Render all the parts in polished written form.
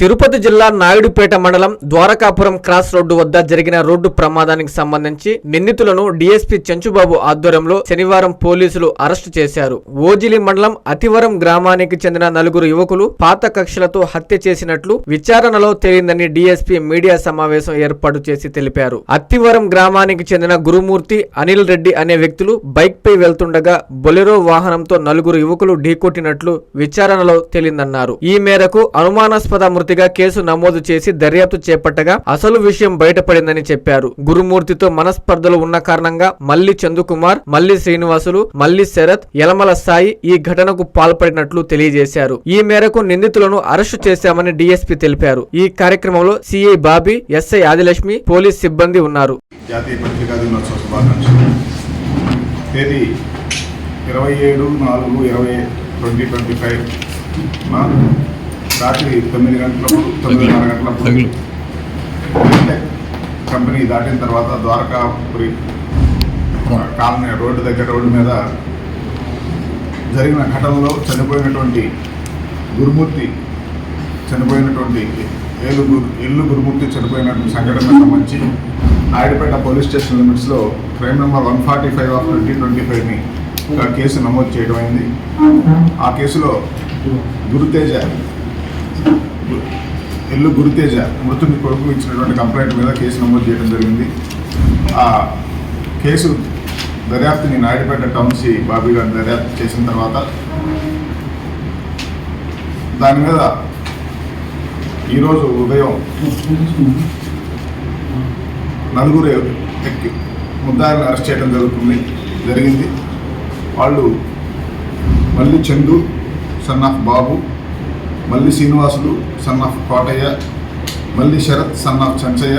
తిరుపతి జిల్లా నాయుడుపేట మండలం Dwarakapuram cross road వద్ద జరిగిన రోడ్డు ప్రమాదానికి సంబంధించి నిందితులను డీఎస్పీ చెంచుబాబు ఆధ్వర్యంలో శనివారం పోలీసులు అరెస్టు చేశారు. ఓజిలి మండలం అతివరం గ్రామానికి చెందిన నలుగురు యువకులు పాత కక్షలతో హత్య చేసినట్లు విచారణలో తేలిందని డీఎస్పీ మీడియా సమావేశం ఏర్పాటు చేసి తెలిపారు. అతివరం గ్రామానికి చెందిన గురుమూర్తి, అనిల్ రెడ్డి అనే వ్యక్తులు బైక్ పై వెళ్తుండగా బొలెరో వాహనంతో నలుగురు యువకులు ఢీకొట్టినట్లు విచారణలో తేలిందన్నారు. ఈ మేరకు అనుమానాస్పద మృతిగా కేసు నమోదు చేసి దర్యాప్తు చేపట్టగా అసలు విషయం బయటపడిందని చెప్పారు. గురుమూర్తితో మనస్పర్ధలు ఉన్న కారణంగా మల్లి చందుకుమార్, మల్లి శ్రీనివాసులు, మల్లి శరత్, యలమల సాయి ఈ ఘటనకు పాల్పడినట్లు తెలియజేశారు. ఈ మేరకు నిందితులను అరెస్టు చేశామని డీఎస్పీ తెలిపారు. ఈ కార్యక్రమంలో CI Bobby, SI Adilakshmi, police సిబ్బంది ఉన్నారు. జాతీయ పత్రికా దినోత్సవ శుభాకాంక్షలు. తేదీ 27/4/2025 రాత్రి 9:30 గంటలప్పుడు కంపెనీ దాటిన తర్వాత ద్వారకాపురి కాలనీ రోడ్డు మీద జరిగిన ఘటనలో చనిపోయినటువంటి గురుమూర్తి చనిపోయినటువంటి సంఘటనకు సంబంధించి నాయుడుపేట పోలీస్ స్టేషన్ లిమిట్స్లో క్రైమ్ నెంబర్ 145/2025ని కేసు నమోదు చేయడం అయింది. ఆ కేసులో గురుతేజ మృతుని కొడుకు ఇచ్చినటువంటి కంప్లైంట్ మీద కేసు నమోదు చేయడం జరిగింది. ఆ కేసు దర్యాప్తుని నాయుడుపేట టౌన్ సి బాబీ గారు దర్యాప్తు చేసిన తర్వాత దాని మీద ఈరోజు ఉదయం నలుగురు ముద్దాయిలను అరెస్ట్ చేయడం జరిగింది. వాళ్ళు Malli Chandu son of Babu, Malli Srinivasulu son of Kotaiah, Malli Sarath son of Chanchaiah,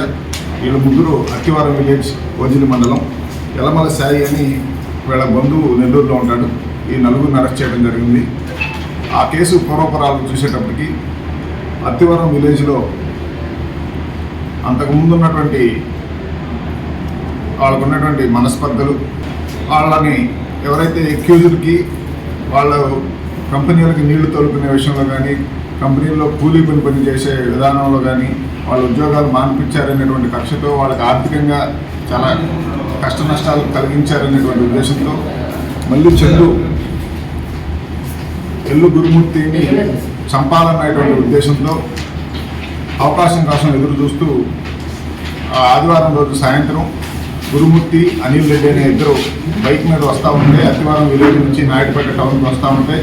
వీళ్ళ ముగ్గురు అక్కివారం విలేజ్ ఓజిలి మండలం. యలమల సాయి అని వీళ్ళ బంధువు నెల్లూరులో ఉంటాడు. ఈ నలుగురిని అరెస్ట్ చేయడం జరిగింది. ఆ కేసు పూర్వపరాలు చూసేటప్పటికి అత్తివరం విలేజ్లో అంతకుముందు ఉన్నటువంటి వాళ్ళకున్నటువంటి మనస్పర్ధలు, వాళ్ళని ఎవరైతే అక్యూజ్డ్కి వాళ్ళ కంపెనీలకు నీళ్లు తోలుకునే విషయంలో కానీ, కంపెనీల్లో కూలీ పని చేసే విధానంలో కానీ వాళ్ళ ఉద్యోగాలు మాన్పించారనేటువంటి కక్షతో వాళ్ళకి ఆర్థికంగా చాలా కష్ట నష్టాలు కలిగించారనేటువంటి ఉద్దేశంతో మళ్ళీ గురుమూర్తిని చంపాలనేటువంటి ఉద్దేశంతో అవకాశం కోసం ఎదురు చూస్తూ ఆదివారం రోజు సాయంత్రం గురుమూర్తి, అనిల్ రెడ్డి అనే ఇద్దరు బైక్ మీద వస్తూ ఉంటే అత్తివారం విలేజ్ నుంచి నాయుడుపేట టౌన్కి వస్తూ ఉంటే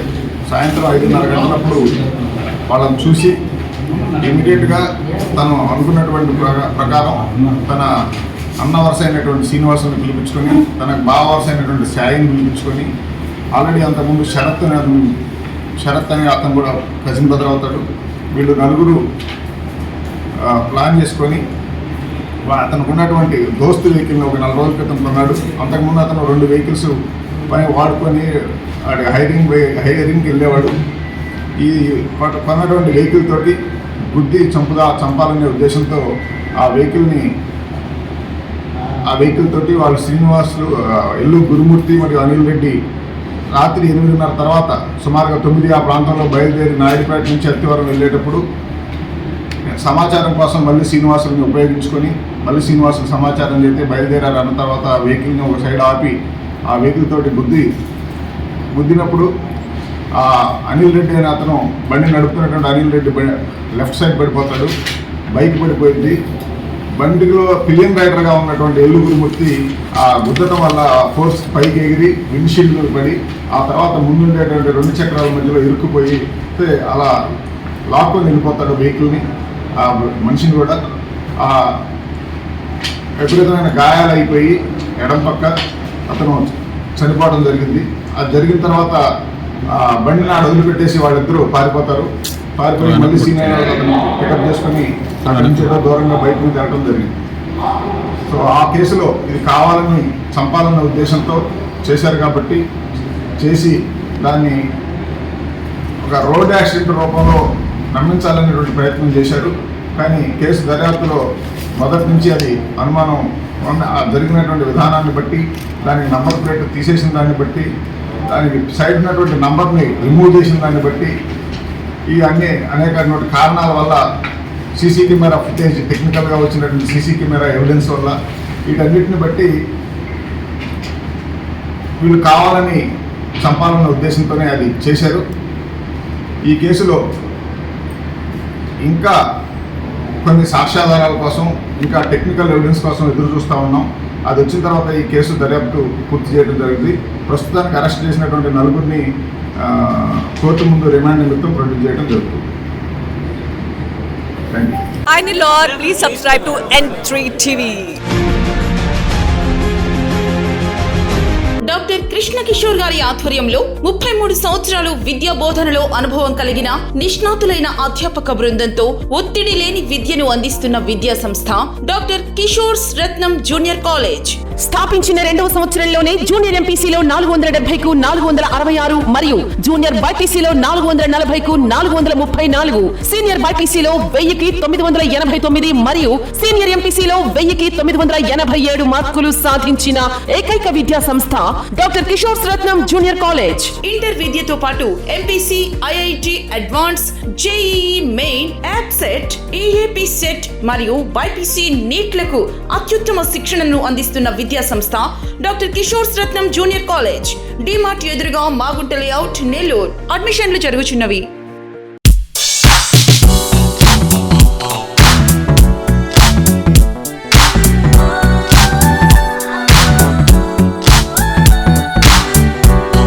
సాయంత్రం 5:30 గంటలప్పుడు వాళ్ళని చూసి ఇమీడియట్గా తను అనుకున్నటువంటి ప్రకారం తన అన్న వరుస అయినటువంటి శ్రీనివాసుని పిలిపించుకొని, తనకు బావ వరుస అయినటువంటి సాయిని పిలిపించుకొని, ఆల్రెడీ అంతకుముందు శరత్ అనే అతను కూడా కజిన్ బ్రదర్ అవుతాడు. వీళ్ళు నలుగురు ప్లాన్ చేసుకొని అతనికి ఉన్నటువంటి దోస్తు వెహికల్ని ఒక 4 రోజుల క్రితం కొన్నాడు. అంతకుముందు అతను 2 వెహికల్స్ పైన వాడుకొని హైరింగ్కి వెళ్ళేవాడు. ఈ కొన్నటువంటి వెహికల్ తోటి గుద్ది చంపాలనే ఉద్దేశంతో ఆ వెహికల్ తోటి వాళ్ళు శ్రీనివాసులు, గురుమూర్తి మరియు అనిల్ రెడ్డి రాత్రి 8:30 తర్వాత సుమారుగా 9 ఆ ప్రాంతంలో బయలుదేరి నాయుడుపేట నుంచి అత్తివరం వెళ్ళేటప్పుడు సమాచారం కోసం మళ్ళీ శ్రీనివాసులను ఉపయోగించుకొని మళ్ళీ శ్రీనివాసులు సమాచారం చేస్తే బయలుదేరారు. అన్న తర్వాత ఆ వెహికల్ని ఒక సైడ్ ఆపి ఆ వెహికల్ తోటి గుద్దినప్పుడు ఆ అనిల్ రెడ్డి అనే అతను బండి నడుపుతున్నటువంటి అనిల్ రెడ్డి లెఫ్ట్ సైడ్ పడిపోతాడు. బైక్ పడిపోయింది. బండిలో పిలియన్ రైడర్గా ఉన్నటువంటి గురుమూర్తి ఆ గుద్దటం వల్ల ఫోర్స్ పైకి ఎగిరి విండ్షీల్డ్ పడి ఆ తర్వాత ముందుండేటువంటి 2 చక్రాల మధ్యలో ఇరుక్కుపోయి అలా లాక్కొని వెళ్ళిపోతాడు వెహికల్ని, ఆ మనిషిని కూడా. ఆ విపరీతమైన గాయాలు అయిపోయి ఎడం పక్క అతను చనిపోవడం జరిగింది. అది జరిగిన తర్వాత బండిని వదిలిపెట్టేసి వాళ్ళిద్దరూ పారిపోయి మళ్ళీ సీనియర్ అతను పికప్ చేసుకొని అక్కడి నుంచి దూరంగా బైక్ మీద వెళ్ళడం జరిగింది. సో ఆ కేసులో ఇది కావాలని చంపాలన్న ఉద్దేశంతో చేశారు కాబట్టి చేసి దాన్ని ఒక రోడ్ యాక్సిడెంట్ రూపంలో నమ్మించాలనేటువంటి ప్రయత్నం చేశారు. కానీ కేసు దర్యాప్తులో మొదటి నుంచి అది అనుమానం జరిగినటువంటి విధానాన్ని బట్టి, దానికి నంబర్ ప్లేట్ తీసేసిన దాన్ని బట్టి, దానికి సైడ్ ఉన్నటువంటి నంబర్ని రిమూవ్ చేసిన దాన్ని బట్టి ఈ అనేకటువంటి కారణాల వల్ల సీసీ కెమెరా ఫుటేజ్, టెక్నికల్గా వచ్చినటువంటి సీసీ కెమెరా ఎవిడెన్స్ వల్ల వీటన్నిటిని బట్టి వీళ్ళు కావాలని చంపాలన్న ఉద్దేశంతోనే అది చేశారు. ఈ కేసులో ఇంకా కొన్ని సాక్ష్యాధారాల కోసం, ఇంకా టెక్నికల్ ఎవిడెన్స్ కోసం ఎదురు చూస్తూ ఉన్నాం. అది వచ్చిన తర్వాత ఈ కేసు దర్యాప్తు పూర్తి చేయడం జరిగింది. ప్రస్తుతానికి అరెస్ట్ చేసినటువంటి నలుగురిని కోర్టు ముందు రిమాండ్ నిమిత్తం ప్రొడ్యూస్ చేయడం జరుగుతుంది. Thank you. Hi Nilor, please subscribe to N3 TV. Doctor Krishna Kishore గారి ఆధ్వర్యంలో 33 సంవత్సరాలు విద్యా బోధనలో అనుభవం కలిగిన నిష్ణాతులైన అధ్యాపక బృందంతో ఒత్తిడి లేని విద్యను అందిస్తున్న విద్యా సంస్థ డాక్టర్ కిషోర్స్ రత్నం జూనియర్ కాలేజ్. స్థాపించిన 2వ సంవత్సరంలోనే జూనియర్ ఎంపీసీలో 470కు 466 మరియు జూనియర్ బైపీసీలో 440కు 434, సీనియర్ బైపీసీలో 1000కి 989 మరియు సీనియర్ ఎంపీసీలో 1000కి 987 మార్కులు సాధించిన ఏకైక విద్యా సంస్థ డాక్టర్ కిషోర్ రత్నం జూనియర్ కాలేజ్. ఇంటర్ విద్యతో పాటు MPC, IIT advance, JEE main, యాప్సెట్, EAP set మరియు బైపీసీ నీట్లకు అత్యుత్తమ శిక్షణను అందిస్తున్న విద్యా సంస్థ డాక్టర్ కిషోర్ రత్నం జూనియర్ కాలేజ్. డిమార్ట్ ఎదురుగా మాగుంట లేఅవుట్, నెల్లూరు. అడ్మిషన్లు జరుగుచున్నవి.